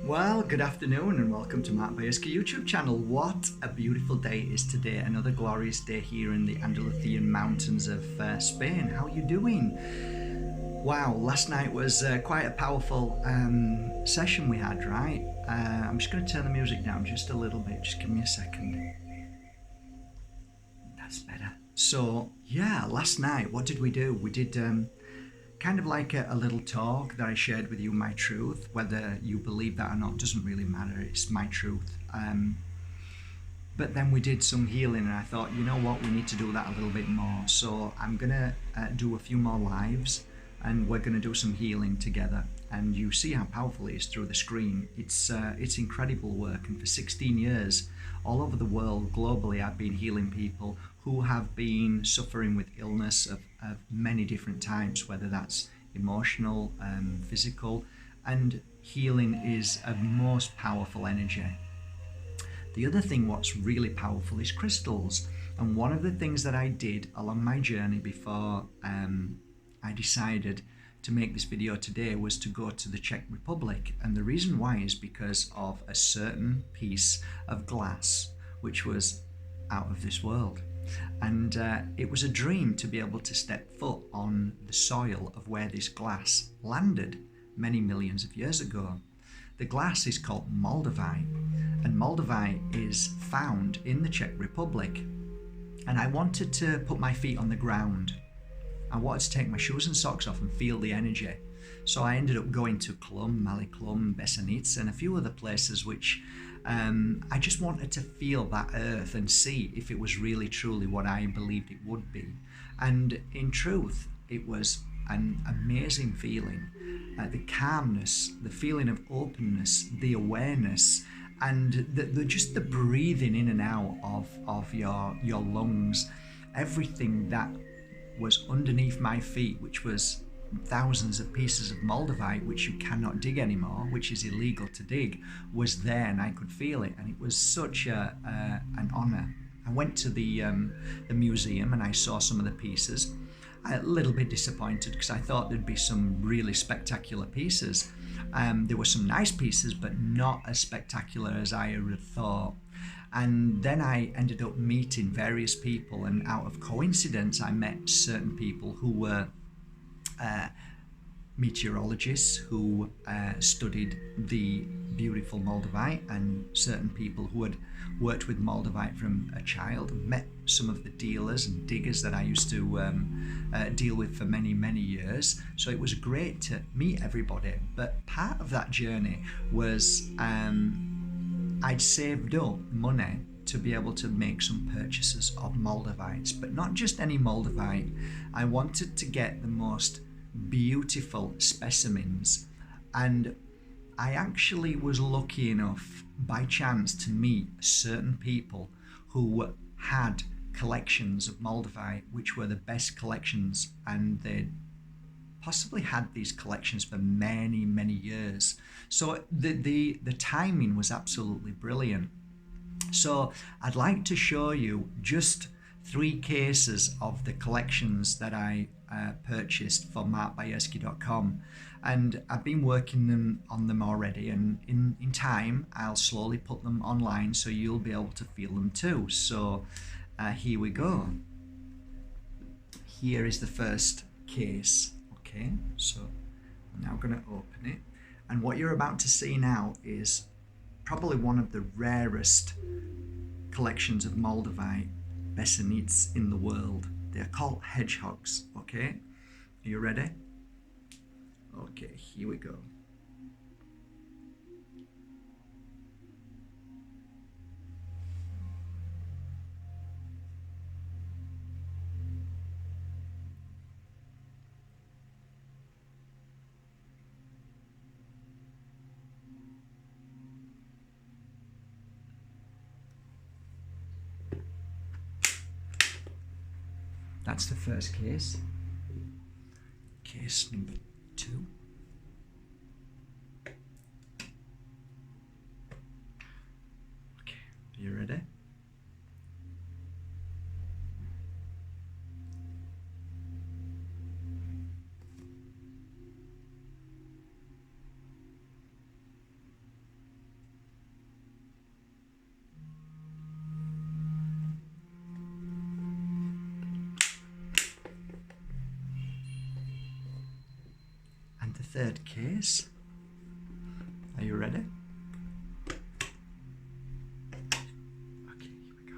Well, good afternoon and welcome to Mark Bajerski YouTube channel. What a beautiful day it is today. Another glorious day here in the Andalusian mountains of Spain. How are you doing? Wow, last night was quite a powerful session we had, right? I'm just going to turn the music down just a little bit. Just give me a second. That's better. So, yeah, last night, what did we do? We did kind of like a little talk that I shared with you, my truth. Whether you believe that or not doesn't really matter. It's my truth. But then we did some healing, and I thought, you know what, we need to do that a little bit more. So I'm gonna do a few more lives, and we're gonna do some healing together. And you see how powerful it is through the screen. It's incredible work. And for 16 years, all over the world, globally, I've been healing people who have been suffering with illness of many different types, whether that's emotional, physical, and healing is a most powerful energy. The other thing what's really powerful is crystals. And one of the things that I did along my journey before I decided to make this video today was to go to the Czech Republic. And the reason why is because of a certain piece of glass which was out of this world. And it was a dream to be able to step foot on the soil of where this glass landed many millions of years ago. The glass is called Moldavite, and Moldavite is found in the Czech Republic. And I wanted to put my feet on the ground. I wanted to take my shoes and socks off and feel the energy. So I ended up going to Clum, Maliclum, Besanic, and a few other places which I just wanted to feel that earth and see if it was really truly what I believed it would be. And in truth, it was an amazing feeling. The calmness, the feeling of openness, the awareness, and just the breathing in and out of your lungs, everything that was underneath my feet, which was thousands of pieces of Moldavite, which you cannot dig anymore, which is illegal to dig, was there, and I could feel it, and it was such an honor. I went to the museum and I saw some of the pieces. A little bit disappointed because I thought there'd be some really spectacular pieces. There were some nice pieces, but not as spectacular as I had thought. And then I ended up meeting various people, and out of coincidence, I met certain people who were meteorologists who studied the beautiful Moldavite, and certain people who had worked with Moldavite from a child, and met some of the dealers and diggers that I used to deal with for many, many years. So it was great to meet everybody. But part of that journey was I'd saved up money to be able to make some purchases of Moldavites, but not just any Moldavite. I wanted to get the most beautiful specimens, and I actually was lucky enough by chance to meet certain people who had collections of Moldavite which were the best collections, and they'd possibly had these collections for many, many years. So the timing was absolutely brilliant. So I'd like to show you just 3 cases of the collections that I purchased for markbajerski.com, and I've been working on them already, and in time I'll slowly put them online so you'll be able to feel them too. So here we go. Here is the first case. Okay, so I'm now going to open it, and what you're about to see now is probably one of the rarest collections of Moldavite Besanic in the world. They're called hedgehogs. Okay, are you ready? Okay, here we go. That's the first case. Case number 2. Okay, are you ready? third case. Are you ready? Okay, here we go.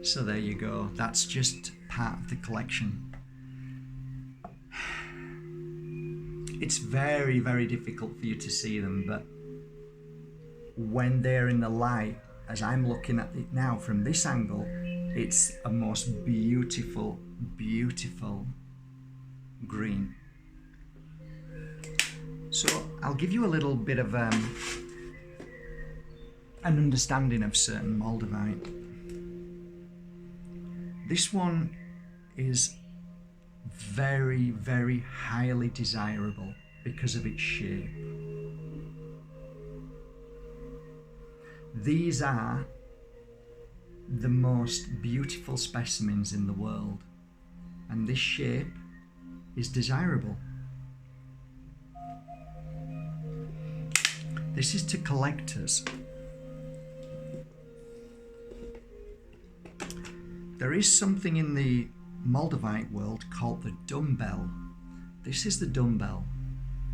So there you go. That's just part of the collection. It's very, very difficult for you to see them, but when they're in the light, as I'm looking at it now from this angle, it's a most beautiful, beautiful green. So I'll give you a little bit of an understanding of certain Moldavite. This one is very, very highly desirable because of its shape. These are the most beautiful specimens in the world, and this shape is desirable. This is to collectors. There is something in the Moldavite world called the dumbbell. This is the dumbbell.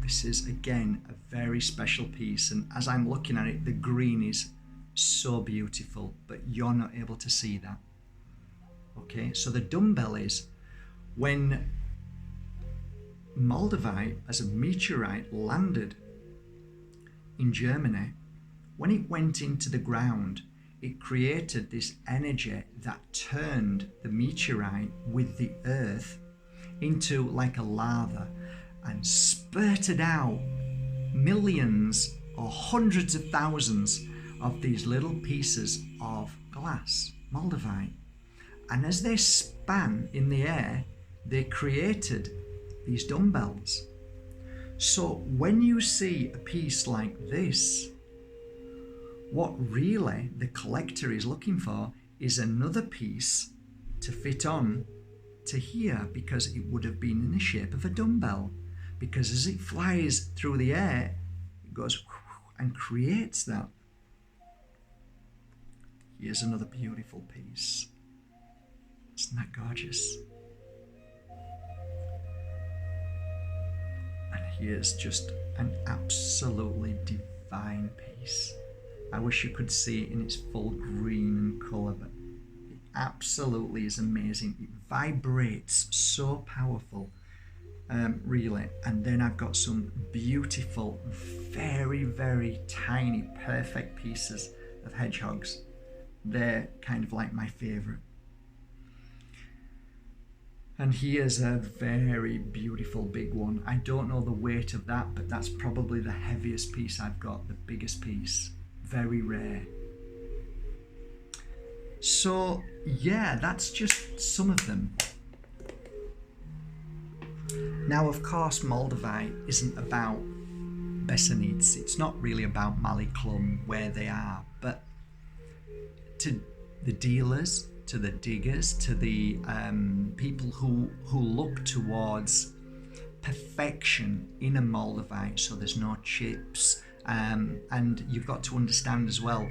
This is again a very special piece, and as I'm looking at it, the green is so beautiful, but you're not able to see that. Okay, so the dumbbell is when Moldavite as a meteorite landed in Germany, when it went into the ground, it created this energy that turned the meteorite with the earth into like a lava and spurted out millions or hundreds of thousands of these little pieces of glass, Moldavite. And as they span in the air, they created these dumbbells. So when you see a piece like this, what really the collector is looking for is another piece to fit on to here, because it would have been in the shape of a dumbbell. Because as it flies through the air, it goes and creates that. Here's another beautiful piece. Isn't that gorgeous? And here's just an absolutely divine piece. I wish you could see it in its full green and colour, but it absolutely is amazing. It vibrates so powerful, really. And then I've got some beautiful, very, very tiny, perfect pieces of hedgehogs. They're kind of like my favourite. And here's a very beautiful big one. I don't know the weight of that, but that's probably the heaviest piece I've got, the biggest piece. Very rare. So yeah, that's just some of them. Now, of course, Moldavite isn't about Besanids. It's not really about Maliklum, where they are, but to the dealers, to the diggers, to the people who look towards perfection in a Moldavite, so there's no chips. And you've got to understand as well,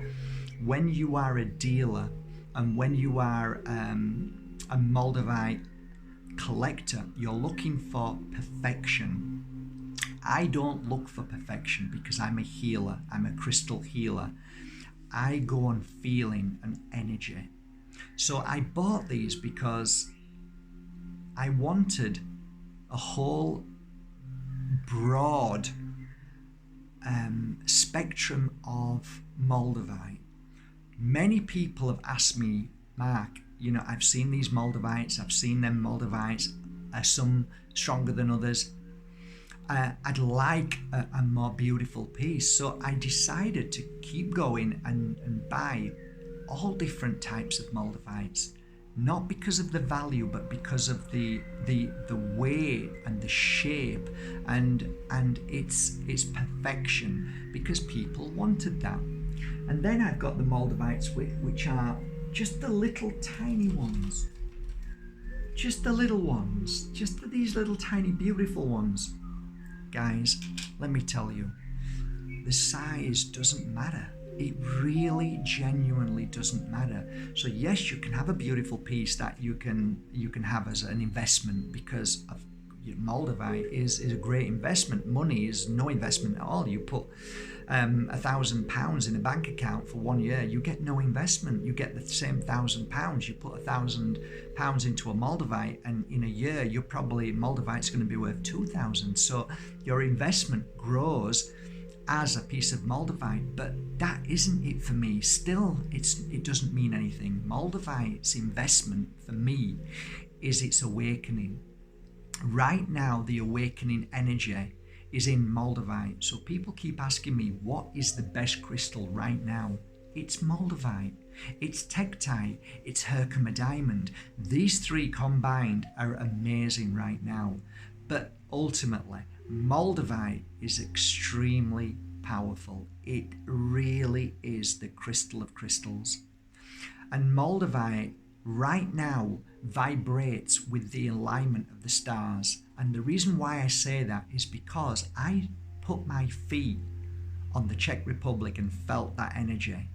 when you are a dealer and when you are a Moldavite collector, you're looking for perfection. I don't look for perfection because I'm a healer, I'm a crystal healer. I go on feeling and energy. So I bought these because I wanted a whole broad spectrum of Moldavite. Many people have asked me, Mark, you know, I've seen these Moldavites, I've seen them Moldavites, are some stronger than others. I'd like a more beautiful piece. So I decided to keep going and buy all different types of Moldavites, not because of the value, but because of the way and the shape and its perfection, because people wanted that. And then I've got the Moldavites which are just the little tiny ones, just the little ones, just these little tiny beautiful ones. Guys, let me tell you, the size doesn't matter. It really genuinely doesn't matter. So yes, you can have a beautiful piece that you can have as an investment, because of Moldavite is a great investment. Money is no investment at all. You put £1,000 in a bank account for 1 year, you get no investment. You get the same £1,000. You put £1,000 into a Moldavite, and in a year, Moldavite's going to be worth 2,000. So your investment grows as a piece of Moldavite, but that isn't it for me. Still, it doesn't mean anything. Moldavite's investment for me is its awakening. Right now, the awakening energy is in Moldavite. So people keep asking me, what is the best crystal right now? It's Moldavite, it's Tektite, it's Herkimer Diamond. These three combined are amazing right now. But ultimately, Moldavite is extremely powerful. It really is the crystal of crystals. And Moldavite right now vibrates with the alignment of the stars. And the reason why I say that is because I put my feet on the Czech Republic and felt that energy.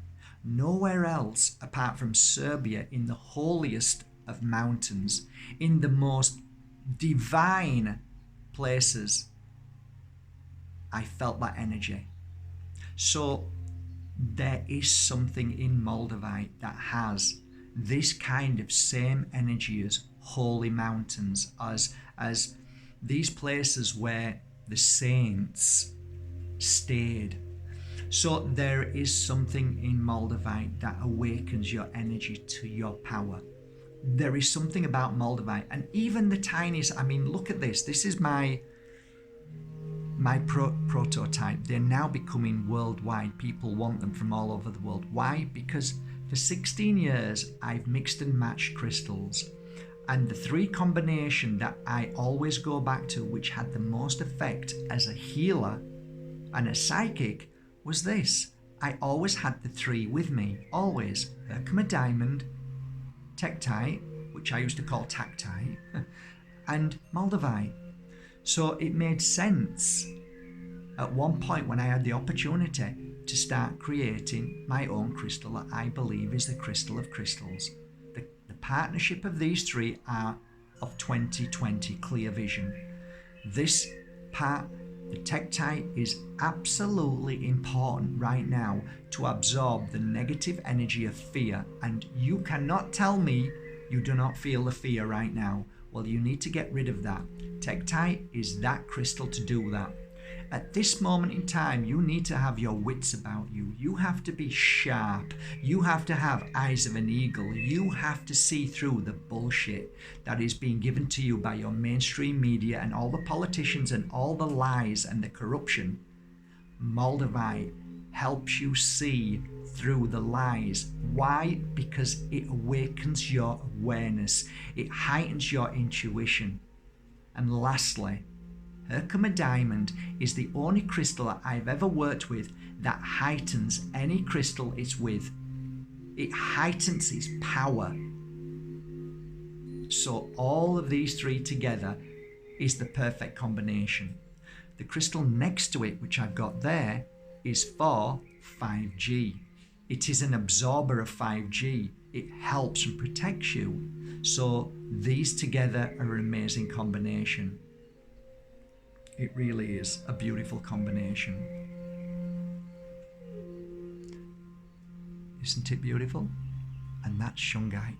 Nowhere else apart from Serbia, in the holiest of mountains, in the most divine places, I felt that energy. So there is something in Moldavite that has this kind of same energy as holy mountains, as these places where the saints stayed. So there is something in Moldavite that awakens your energy to your power. There is something about Moldavite, and even the tiniest, look at this. This is my prototype. They're now becoming worldwide. People want them from all over the world. Why? Because for 16 years, I've mixed and matched crystals. And the three combination that I always go back to, which had the most effect as a healer and a psychic, was this. I always had the three with me, always. Herkimer Diamond, Tektite, which I used to call Tactite, and Moldavite. So it made sense at one point when I had the opportunity to start creating my own crystal that I believe is the crystal of crystals. The partnership of these three are of 2020 clear vision. This part, the Tektite, is absolutely important right now to absorb the negative energy of fear. And you cannot tell me you do not feel the fear right now. Well, you need to get rid of that. Tektite is that crystal to do that. At this moment in time, you need to have your wits about you. You have to be sharp. You have to have eyes of an eagle. You have to see through the bullshit that is being given to you by your mainstream media and all the politicians and all the lies and the corruption. Moldavite helps you see through the lies. Why? Because it awakens your awareness. It heightens your intuition. And lastly, Herkimer Diamond is the only crystal that I've ever worked with that heightens any crystal it's with. It heightens its power. So all of these three together is the perfect combination. The crystal next to it, which I've got there, is for 5G. It is an absorber of 5G. It helps and protects you. So these together are an amazing combination. It really is a beautiful combination. Isn't it beautiful? And that's Shungite.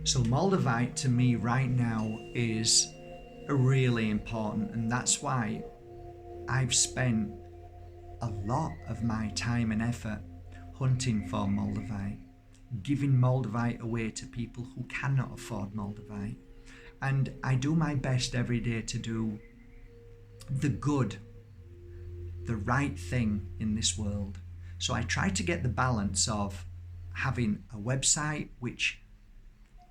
So Moldavite to me right now is really important, and that's why I've spent a lot of my time and effort hunting for Moldavite, giving Moldavite away to people who cannot afford Moldavite. And I do my best every day to do the good, the right thing in this world. So I try to get the balance of having a website which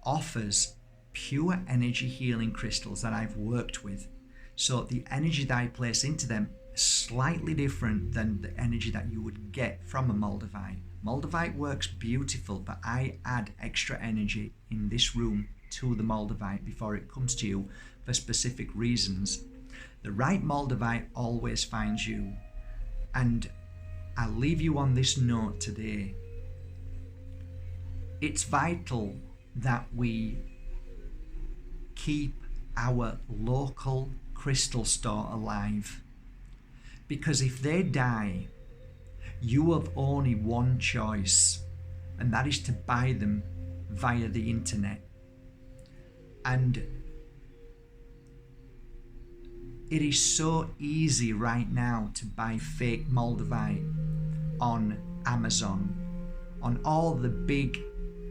offers pure energy healing crystals that I've worked with. So the energy that I place into them is slightly different than the energy that you would get from a Moldavite. Moldavite works beautiful, but I add extra energy in this room to the Moldavite before it comes to you for specific reasons. The right Moldavite always finds you. And I'll leave you on this note today. It's vital that we keep our local crystal store alive, because if they die, you have only one choice, and that is to buy them via the internet. And it is so easy right now to buy fake Moldavite on Amazon, on all the big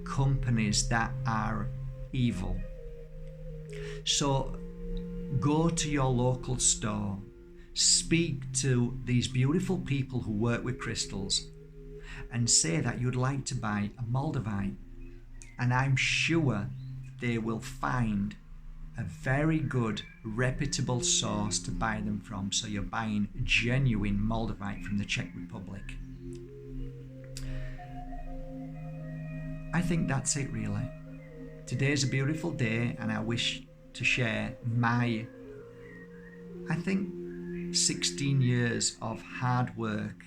companies that are evil. So go to your local store, speak to these beautiful people who work with crystals, and say that you'd like to buy a Moldavite, and I'm sure they will find a very good, reputable source to buy them from, so you're buying genuine Moldavite from the Czech Republic. I think that's it really. Today's a beautiful day, and I wish to share my, I think, 16 years of hard work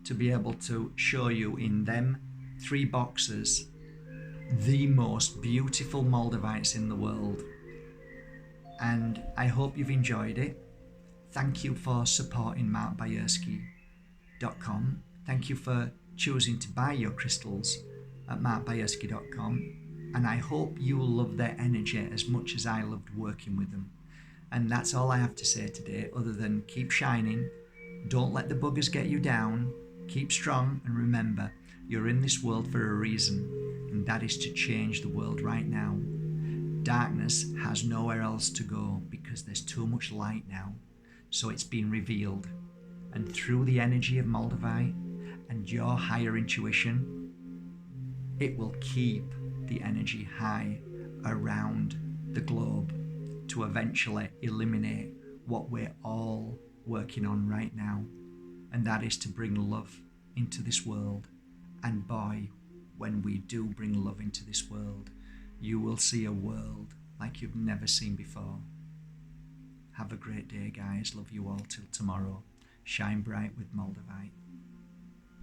to be able to show you in them 3 boxes the most beautiful Moldavites in the world. And I hope you've enjoyed it. Thank you for supporting markbajerski.com. Thank you for choosing to buy your crystals at markbajerski.com. And I hope you will love their energy as much as I loved working with them. And that's all I have to say today, other than keep shining. Don't let the buggers get you down. Keep strong, and remember, you're in this world for a reason, and that is to change the world right now. Darkness has nowhere else to go because there's too much light now. So it's been revealed. And through the energy of Moldavite and your higher intuition, it will keep the energy high around the globe to eventually eliminate what we're all working on right now, and that is to bring love into this world. And boy, when we do bring love into this world, you will see a world like you've never seen before. Have a great day, guys. Love you all till tomorrow. Shine bright with Moldavite.